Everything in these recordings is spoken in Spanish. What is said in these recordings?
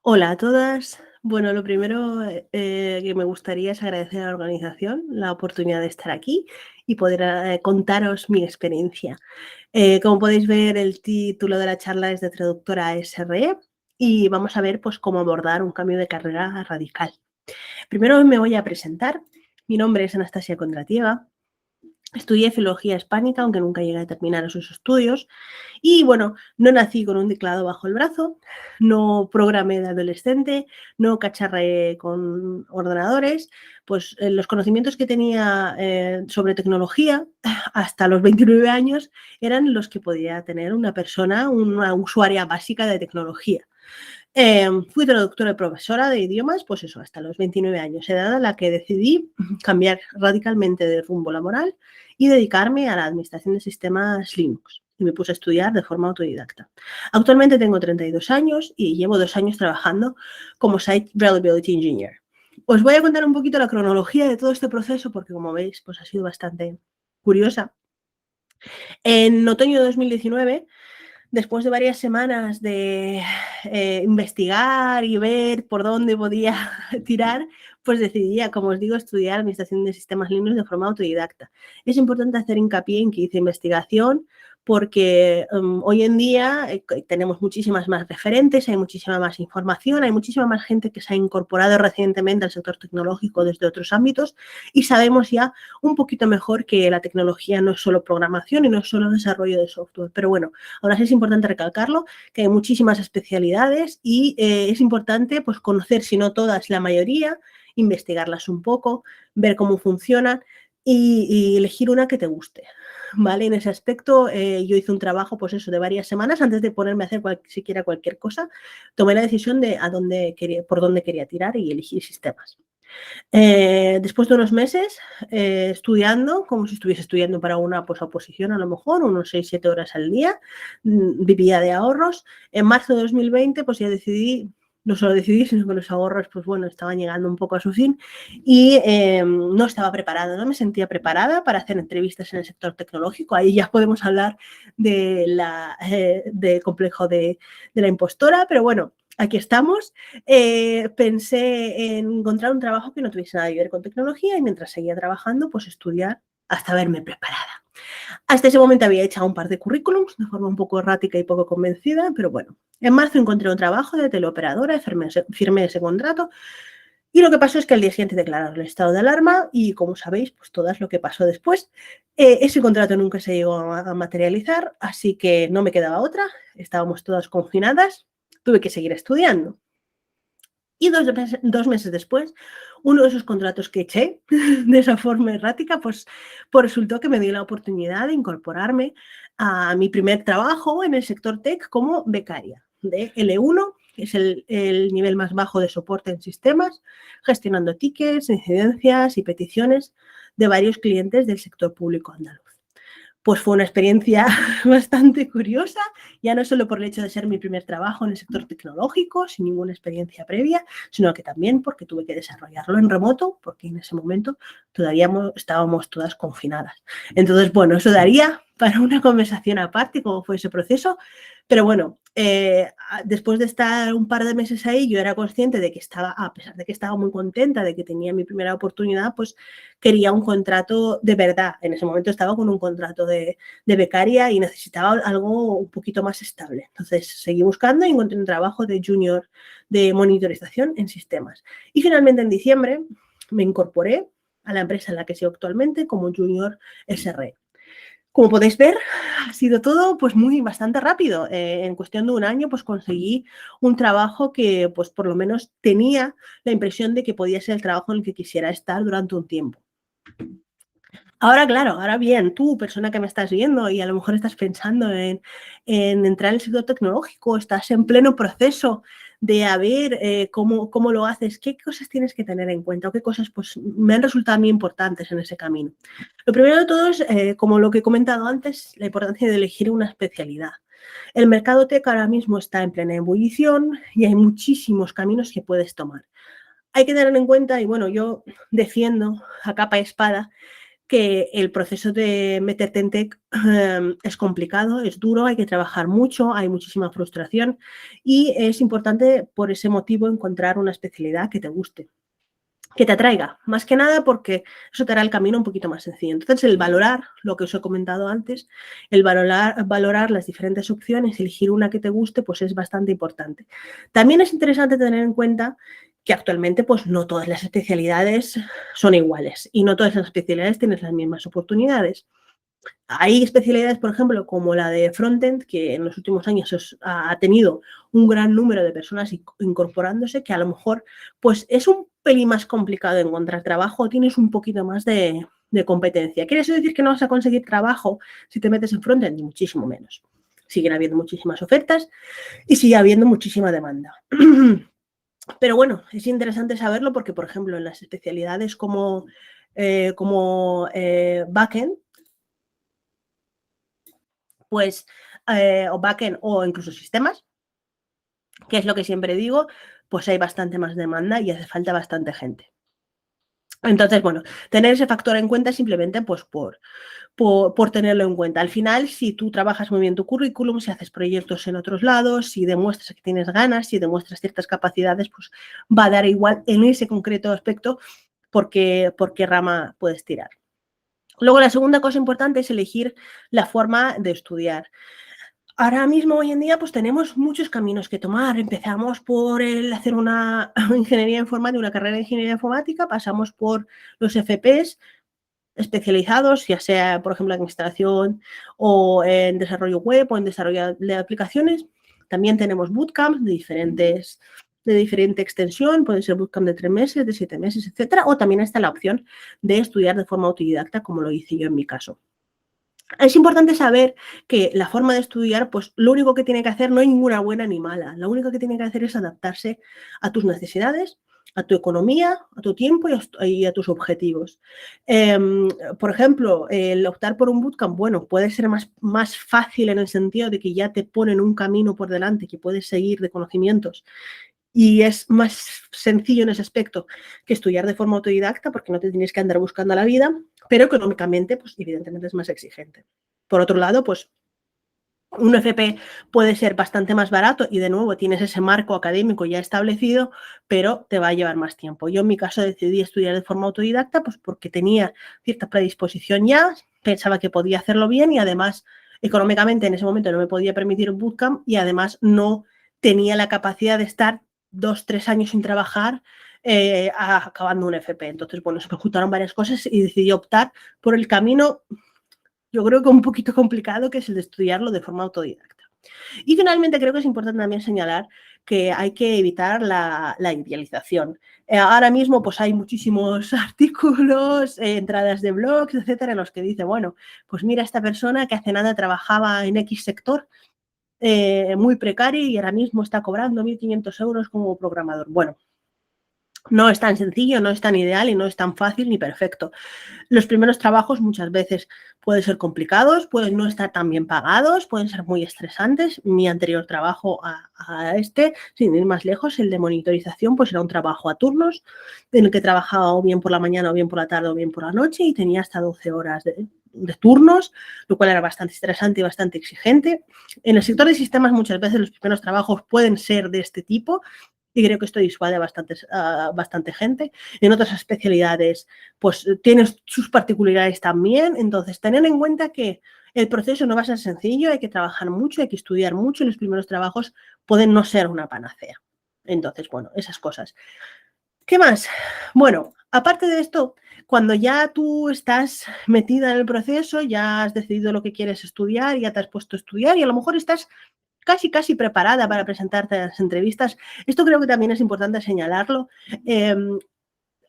Hola a todas. Bueno, lo primero que me gustaría es agradecer a la organización la oportunidad de estar aquí y poder contaros mi experiencia. Como podéis ver, el título de la charla es de traductora SRE y vamos a ver pues, cómo abordar un cambio de carrera radical. Primero me voy a presentar. Mi nombre es Anastasia Kondratieva. Estudié filología hispánica, aunque nunca llegué a terminar esos estudios. Y bueno, no nací con un teclado bajo el brazo, no programé de adolescente, no cacharreé con ordenadores, pues los conocimientos que tenía sobre tecnología hasta los 29 años eran los que podía tener una persona, una usuaria básica de tecnología. Fui traductora y profesora de idiomas, pues eso, hasta los 29 años, edad a la que decidí cambiar radicalmente de rumbo laboral y dedicarme a la administración de sistemas Linux. Y me puse a estudiar de forma autodidacta. Actualmente tengo 32 años y llevo 2 años trabajando como Site Reliability Engineer. Os voy a contar un poquito la cronología de todo este proceso porque, como veis, pues ha sido bastante curiosa. En otoño de 2019, después de varias semanas de investigar y ver por dónde podía tirar, pues decidí, como os digo, estudiar Administración de Sistemas Linux de forma autodidacta. Es importante hacer hincapié en que hice investigación porque hoy en día tenemos muchísimas más referentes, hay muchísima más información, hay muchísima más gente que se ha incorporado recientemente al sector tecnológico desde otros ámbitos y sabemos ya un poquito mejor que la tecnología no es solo programación y no es solo desarrollo de software. Pero bueno, ahora sí es importante recalcarlo, que hay muchísimas especialidades y es importante pues, conocer, si no todas, la mayoría, investigarlas un poco, ver cómo funcionan y elegir una que te guste. ¿Vale? En ese aspecto yo hice un trabajo pues eso, de varias semanas antes de ponerme a hacer siquiera cualquier cosa, tomé la decisión de por dónde quería tirar y elegí sistemas. Después de unos meses estudiando, como si estuviese estudiando para una pues, oposición a lo mejor, unos 6-7 horas al día, vivía de ahorros. En marzo de 2020 pues ya decidí, no solo decidí, sino que los ahorros pues bueno, estaban llegando un poco a su fin y no estaba preparada, no me sentía preparada para hacer entrevistas en el sector tecnológico. Ahí ya podemos hablar del complejo de la impostora, pero bueno, aquí estamos. Pensé en encontrar un trabajo que no tuviese nada que ver con tecnología y mientras seguía trabajando, pues estudiar hasta verme preparada. Hasta ese momento había echado un par de currículums de forma un poco errática y poco convencida, pero bueno, en marzo encontré un trabajo de teleoperadora, firmé ese contrato y lo que pasó es que al día siguiente declararon el estado de alarma y, como sabéis, pues todo es lo que pasó después. Ese contrato nunca se llegó a materializar, así que no me quedaba otra, estábamos todas confinadas, tuve que seguir estudiando. Y 2 meses después, uno de esos contratos que eché de esa forma errática, pues resultó que me dio la oportunidad de incorporarme a mi primer trabajo en el sector tech como becaria de L1, que es el nivel más bajo de soporte en sistemas, gestionando tickets, incidencias y peticiones de varios clientes del sector público andaluz. Pues fue una experiencia bastante curiosa, ya no solo por el hecho de ser mi primer trabajo en el sector tecnológico, sin ninguna experiencia previa, sino que también porque tuve que desarrollarlo en remoto, porque en ese momento todavía estábamos todas confinadas. Entonces, bueno, eso daría para una conversación aparte cómo fue ese proceso, pero bueno, después de estar un par de meses ahí, yo era consciente de que estaba, a pesar de que estaba muy contenta de que tenía mi primera oportunidad, pues quería un contrato de verdad. En ese momento estaba con un contrato de becaria y necesitaba algo un poquito más estable. Entonces seguí buscando y encontré un trabajo de junior de monitorización en sistemas. Y finalmente en diciembre me incorporé a la empresa en la que sigo actualmente como junior SRE. Como podéis ver, ha sido todo pues bastante rápido. En cuestión de un año pues conseguí un trabajo que pues por lo menos tenía la impresión de que podía ser el trabajo en el que quisiera estar durante un tiempo. Ahora, claro, ahora bien, tú, persona que me estás viendo y a lo mejor estás pensando en entrar en el sector tecnológico, estás en pleno proceso de a ver cómo lo haces, qué cosas tienes que tener en cuenta o qué cosas pues, me han resultado muy importantes en ese camino. Lo primero de todo es, como lo que he comentado antes, la importancia de elegir una especialidad. El mercado tech ahora mismo está en plena ebullición y hay muchísimos caminos que puedes tomar. Hay que tener en cuenta, y bueno, yo defiendo a capa y espada, que el proceso de meterte en tech es complicado, es duro, hay que trabajar mucho, hay muchísima frustración y es importante por ese motivo encontrar una especialidad que te guste, que te atraiga, más que nada porque eso te hará el camino un poquito más sencillo. Entonces, el valorar lo que os he comentado antes, el valorar las diferentes opciones, elegir una que te guste, pues es bastante importante. También es interesante tener en cuenta que actualmente pues no todas las especialidades son iguales y no todas las especialidades tienen las mismas oportunidades. Hay especialidades, por ejemplo, como la de frontend, que en los últimos años ha tenido un gran número de personas incorporándose, que a lo mejor pues es un pelín más complicado encontrar trabajo, tienes un poquito más de competencia. ¿Quiere eso decir que no vas a conseguir trabajo si te metes en frontend? Ni muchísimo menos. Siguen habiendo muchísimas ofertas y sigue habiendo muchísima demanda. Pero bueno, es interesante saberlo porque, por ejemplo, en las especialidades como backend, pues, o backend o incluso sistemas, que es lo que siempre digo, pues hay bastante más demanda y hace falta bastante gente. Entonces, bueno, tener ese factor en cuenta simplemente pues por tenerlo en cuenta. Al final, si tú trabajas muy bien tu currículum, si haces proyectos en otros lados, si demuestras que tienes ganas, si demuestras ciertas capacidades, pues va a dar igual en ese concreto aspecto por qué rama puedes tirar. Luego, la segunda cosa importante es elegir la forma de estudiar. Ahora mismo, hoy en día, pues tenemos muchos caminos que tomar. Empezamos por hacer una ingeniería informática, una carrera de ingeniería informática, pasamos por los FPs especializados, ya sea, por ejemplo, en instalación o en desarrollo web o en desarrollo de aplicaciones. También tenemos bootcamps de diferente extensión, pueden ser bootcamp de 3 meses, de 7 meses, etcétera, o también está la opción de estudiar de forma autodidacta, como lo hice yo en mi caso. Es importante saber que la forma de estudiar, pues lo único que tiene que hacer, no hay ninguna buena ni mala, lo único que tiene que hacer es adaptarse a tus necesidades, a tu economía, a tu tiempo y a tus objetivos. Por ejemplo, el optar por un bootcamp, bueno, puede ser más fácil en el sentido de que ya te ponen un camino por delante que puedes seguir de conocimientos y es más sencillo en ese aspecto que estudiar de forma autodidacta porque no te tienes que andar buscando la vida, pero económicamente, pues evidentemente es más exigente. Por otro lado, pues un FP puede ser bastante más barato y de nuevo tienes ese marco académico ya establecido, pero te va a llevar más tiempo. Yo en mi caso decidí estudiar de forma autodidacta pues porque tenía cierta predisposición ya, pensaba que podía hacerlo bien y además económicamente en ese momento no me podía permitir un bootcamp y además no tenía la capacidad de estar 2-3 años sin trabajar acabando un FP. Entonces, bueno, se me juntaron varias cosas y decidí optar por el camino, yo creo que un poquito complicado, que es el de estudiarlo de forma autodidacta. Y finalmente creo que es importante también señalar que hay que evitar la idealización. Ahora mismo pues hay muchísimos artículos, entradas de blogs, etcétera, en los que dice, bueno, pues mira esta persona que hace nada trabajaba en X sector muy precario y ahora mismo está cobrando 1.500 euros como programador. Bueno, no es tan sencillo, no es tan ideal y no es tan fácil ni perfecto. Los primeros trabajos muchas veces pueden ser complicados, pueden no estar tan bien pagados, pueden ser muy estresantes. Mi anterior trabajo a este, sin ir más lejos, el de monitorización, pues era un trabajo a turnos en el que trabajaba o bien por la mañana o bien por la tarde o bien por la noche y tenía hasta 12 horas de turnos, lo cual era bastante estresante y bastante exigente. En el sector de sistemas muchas veces los primeros trabajos pueden ser de este tipo y creo que esto disuade a bastante gente. En otras especialidades, pues tienen sus particularidades también. Entonces, tener en cuenta que el proceso no va a ser sencillo, hay que trabajar mucho, hay que estudiar mucho y los primeros trabajos pueden no ser una panacea. Entonces, bueno, esas cosas. ¿Qué más? Bueno, aparte de esto, cuando ya tú estás metida en el proceso, ya has decidido lo que quieres estudiar, ya te has puesto a estudiar y a lo mejor estás casi preparada para presentarte a las entrevistas. Esto creo que también es importante señalarlo.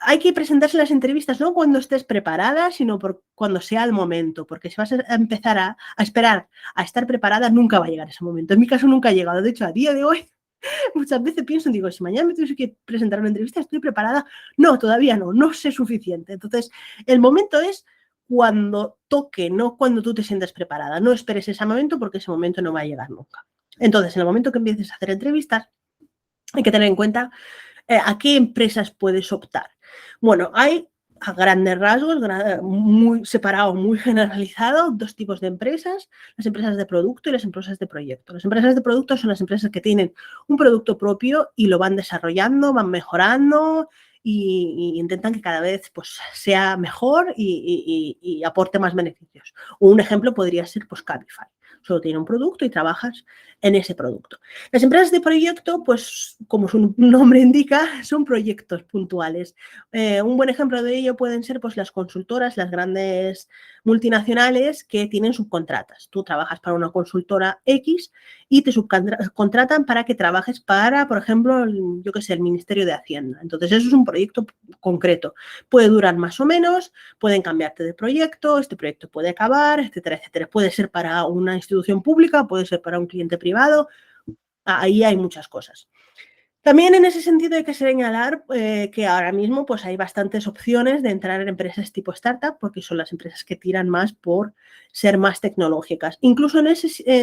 Hay que presentarse las entrevistas no cuando estés preparada, sino cuando sea el momento, porque si vas a empezar a esperar a estar preparada, nunca va a llegar ese momento. En mi caso nunca ha llegado. De hecho, a día de hoy, muchas veces pienso, digo, si mañana me tuviese que presentar una entrevista, ¿estoy preparada? No, todavía no, no sé suficiente. Entonces, el momento es cuando toque, no cuando tú te sientas preparada. No esperes ese momento porque ese momento no va a llegar nunca. Entonces, en el momento que empieces a hacer entrevistas, hay que tener en cuenta a qué empresas puedes optar. Bueno, hay a grandes rasgos, muy separado, muy generalizado, dos tipos de empresas, las empresas de producto y las empresas de proyecto. Las empresas de producto son las empresas que tienen un producto propio y lo van desarrollando, van mejorando y intentan que cada vez pues, sea mejor y aporte más beneficios. Un ejemplo podría ser pues, Cabify. Solo tiene un producto y trabajas en ese producto. Las empresas de proyecto, pues como su nombre indica, son proyectos puntuales. Un buen ejemplo de ello pueden ser pues, las consultoras, las grandes multinacionales que tienen subcontratas. Tú trabajas para una consultora X y te subcontratan para que trabajes para, por ejemplo, yo qué sé, el Ministerio de Hacienda. Entonces, eso es un proyecto concreto. Puede durar más o menos, pueden cambiarte de proyecto, este proyecto puede acabar, etcétera, etcétera. Puede ser para una institución pública, puede ser para un cliente privado. Ahí hay muchas cosas. También en ese sentido hay que señalar que ahora mismo pues, hay bastantes opciones de entrar en empresas tipo startup porque son las empresas que tiran más por ser más tecnológicas. Incluso en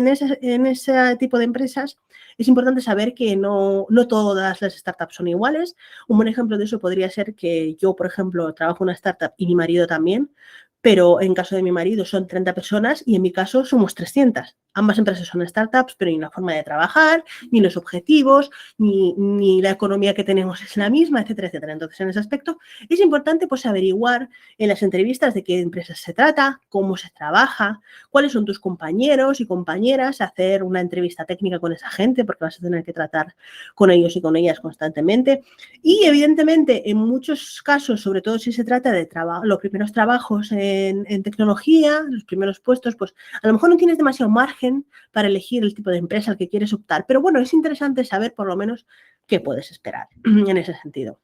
ese tipo de empresas es importante saber que no todas las startups son iguales. Un buen ejemplo de eso podría ser que yo, por ejemplo, trabajo en una startup y mi marido también, pero en caso de mi marido son 30 personas y en mi caso somos 300. Ambas empresas son startups, pero ni la forma de trabajar, ni los objetivos, ni la economía que tenemos es la misma, etcétera, etcétera. Entonces, en ese aspecto es importante pues, averiguar en las entrevistas de qué empresas se trata, cómo se trabaja, cuáles son tus compañeros y compañeras, hacer una entrevista técnica con esa gente porque vas a tener que tratar con ellos y con ellas constantemente. Y, evidentemente, en muchos casos, sobre todo si se trata de los primeros trabajos en tecnología, los primeros puestos, pues a lo mejor no tienes demasiado margen para elegir el tipo de empresa al que quieres optar, pero bueno, es interesante saber por lo menos qué puedes esperar en ese sentido.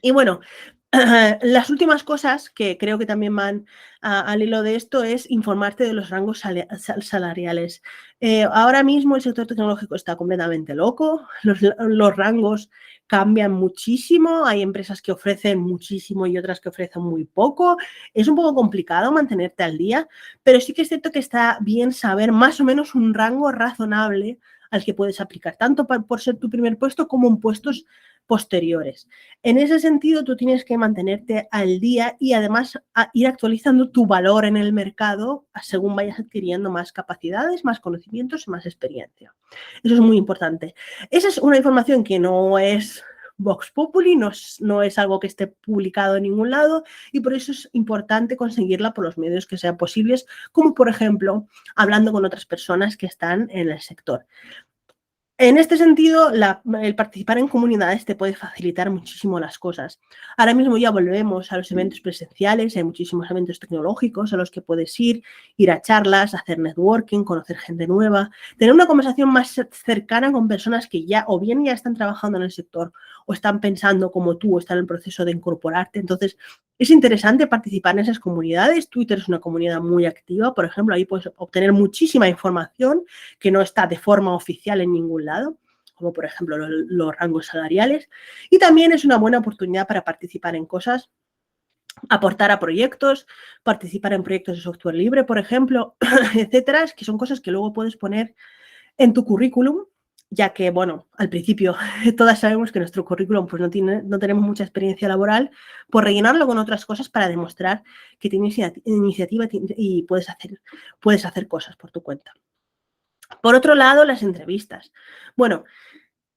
Y bueno, las últimas cosas que creo que también van al hilo de esto es informarte de los rangos salariales. Ahora mismo el sector tecnológico está completamente loco, los rangos cambian muchísimo, hay empresas que ofrecen muchísimo y otras que ofrecen muy poco. Es un poco complicado mantenerte al día, pero sí que es cierto que está bien saber más o menos un rango razonable al que puedes aplicar, tanto por ser tu primer puesto como en puestos posteriores. En ese sentido, tú tienes que mantenerte al día y además ir actualizando tu valor en el mercado según vayas adquiriendo más capacidades, más conocimientos y más experiencia. Eso es muy importante. Esa es una información que no es Vox Populi, no es algo que esté publicado en ningún lado y por eso es importante conseguirla por los medios que sean posibles, como por ejemplo hablando con otras personas que están en el sector. En este sentido, el participar en comunidades te puede facilitar muchísimo las cosas. Ahora mismo ya volvemos a los eventos presenciales, hay muchísimos eventos tecnológicos a los que puedes ir a charlas, hacer networking, conocer gente nueva, tener una conversación más cercana con personas que ya o bien ya están trabajando en el sector o están pensando como tú o están en el proceso de incorporarte. Entonces, es interesante participar en esas comunidades. Twitter es una comunidad muy activa, por ejemplo, ahí puedes obtener muchísima información que no está de forma oficial en ningún lado, como por ejemplo los rangos salariales. Y también es una buena oportunidad para participar en cosas, aportar a proyectos, participar en proyectos de software libre, por ejemplo, etcétera, que son cosas que luego puedes poner en tu currículum, ya que, bueno, al principio todas sabemos que nuestro currículum pues, no tenemos mucha experiencia laboral, pues rellenarlo con otras cosas para demostrar que tienes iniciativa y puedes hacer cosas por tu cuenta. Por otro lado, las entrevistas. Bueno,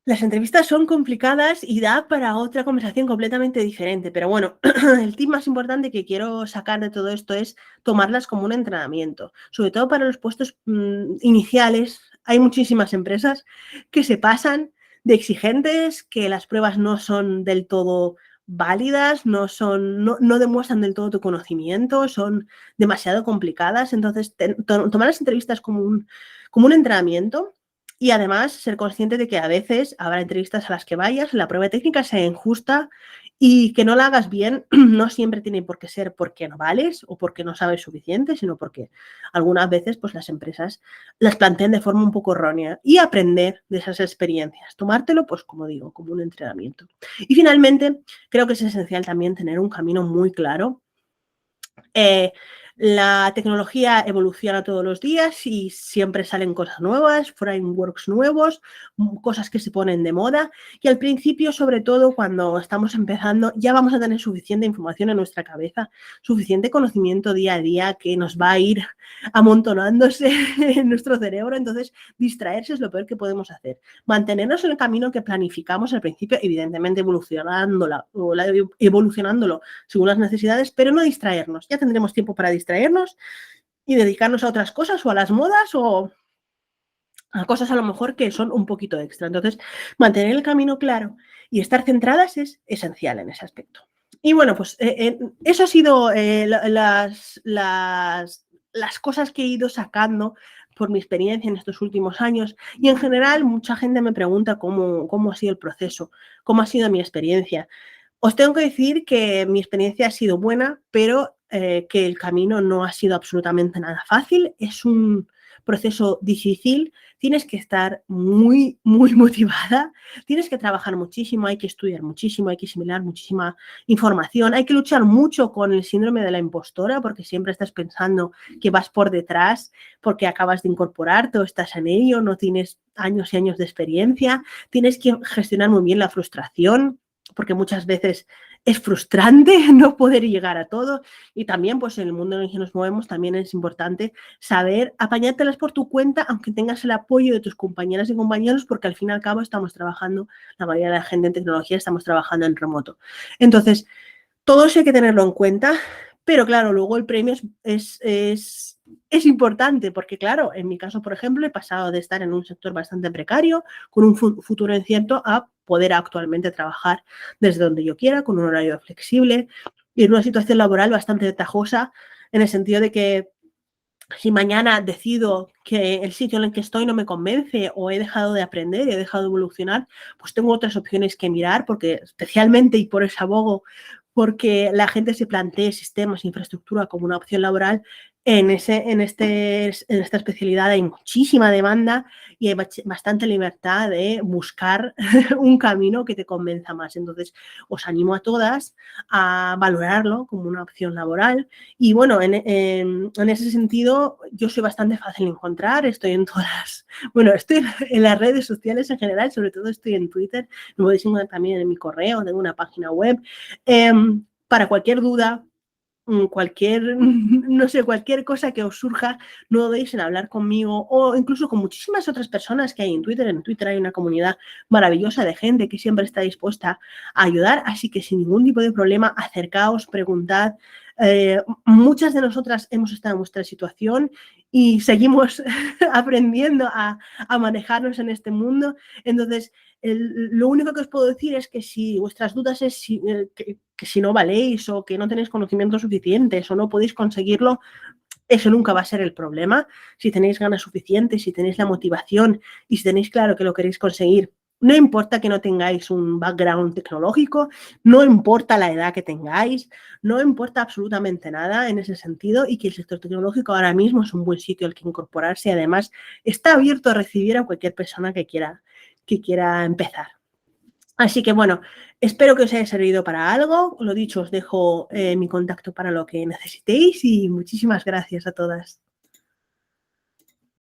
las entrevistas son complicadas y da para otra conversación completamente diferente, pero bueno, el tip más importante que quiero sacar de todo esto es tomarlas como un entrenamiento, sobre todo para los puestos iniciales. Hay muchísimas empresas que se pasan de exigentes, que las pruebas no son del todo válidas, no demuestran del todo tu conocimiento, son demasiado complicadas, entonces tomar las entrevistas como un entrenamiento. Y además ser consciente de que a veces habrá entrevistas a las que vayas, la prueba técnica sea injusta y que no la hagas bien no siempre tiene por qué ser porque no vales o porque no sabes suficiente, sino porque algunas veces pues, las empresas las plantean de forma un poco errónea y aprender de esas experiencias. Tomártelo, pues como digo, como un entrenamiento. Y finalmente, creo que es esencial también tener un camino muy claro. La tecnología evoluciona todos los días y siempre salen cosas nuevas, frameworks nuevos, cosas que se ponen de moda y al principio, sobre todo cuando estamos empezando, ya vamos a tener suficiente información en nuestra cabeza, suficiente conocimiento día a día que nos va a ir amontonándose en nuestro cerebro, entonces distraerse es lo peor que podemos hacer. Mantenernos en el camino que planificamos al principio, evidentemente evolucionándolo según las necesidades, pero no distraernos. Ya tendremos tiempo para distraernos y dedicarnos a otras cosas o a las modas o a cosas a lo mejor que son un poquito extra. Entonces, mantener el camino claro y estar centradas es esencial en ese aspecto. Y bueno, pues eso ha sido las cosas que he ido sacando por mi experiencia en estos últimos años. Y en general, mucha gente me pregunta cómo ha sido el proceso, cómo ha sido mi experiencia. Os tengo que decir que mi experiencia ha sido buena, pero que el camino no ha sido absolutamente nada fácil. Es un proceso difícil, tienes que estar muy, muy motivada, tienes que trabajar muchísimo, hay que estudiar muchísimo, hay que asimilar muchísima información, hay que luchar mucho con el síndrome de la impostora porque siempre estás pensando que vas por detrás porque acabas de incorporarte o estás en ello, no tienes años y años de experiencia, tienes que gestionar muy bien la frustración porque muchas veces es frustrante no poder llegar a todo y también pues en el mundo en el que nos movemos también es importante saber apañártelas por tu cuenta aunque tengas el apoyo de tus compañeras y compañeros porque al fin y al cabo estamos trabajando, la mayoría de la gente en tecnología estamos trabajando en remoto. Entonces, todo eso hay que tenerlo en cuenta, pero claro, luego el premio es importante porque, claro, en mi caso, por ejemplo, he pasado de estar en un sector bastante precario, con un futuro incierto, a poder actualmente trabajar desde donde yo quiera, con un horario flexible y en una situación laboral bastante ventajosa, en el sentido de que si mañana decido que el sitio en el que estoy no me convence o he dejado de aprender, he dejado de evolucionar, pues tengo otras opciones que mirar, porque especialmente, y por eso abogo, porque la gente se plantee sistemas, infraestructura como una opción laboral, en esta especialidad hay muchísima demanda y hay bastante libertad de buscar un camino que te convenza más. Entonces, os animo a todas a valorarlo como una opción laboral y bueno, en ese sentido, yo soy bastante fácil de encontrar, estoy en todas, bueno, estoy en las redes sociales en general, sobre todo estoy en Twitter, me podéis encontrar también en mi correo, tengo una página web. Para cualquier duda, cualquier, no sé, cualquier cosa que os surja, no dudéis en hablar conmigo o incluso con muchísimas otras personas que hay en Twitter. En Twitter hay una comunidad maravillosa de gente que siempre está dispuesta a ayudar, así que sin ningún tipo de problema, acercaos, preguntad. Muchas de nosotras hemos estado en vuestra situación y seguimos aprendiendo a manejarnos en este mundo. Entonces, lo único que os puedo decir es que si vuestras dudas es que si no valéis o que no tenéis conocimientos suficientes o no podéis conseguirlo, eso nunca va a ser el problema. Si tenéis ganas suficientes, si tenéis la motivación y si tenéis claro que lo queréis conseguir, no importa que no tengáis un background tecnológico, no importa la edad que tengáis, no importa absolutamente nada en ese sentido y que el sector tecnológico ahora mismo es un buen sitio al que incorporarse y además está abierto a recibir a cualquier persona que quiera empezar. Así que bueno, espero que os haya servido para algo. Lo dicho, os dejo mi contacto para lo que necesitéis y muchísimas gracias a todas.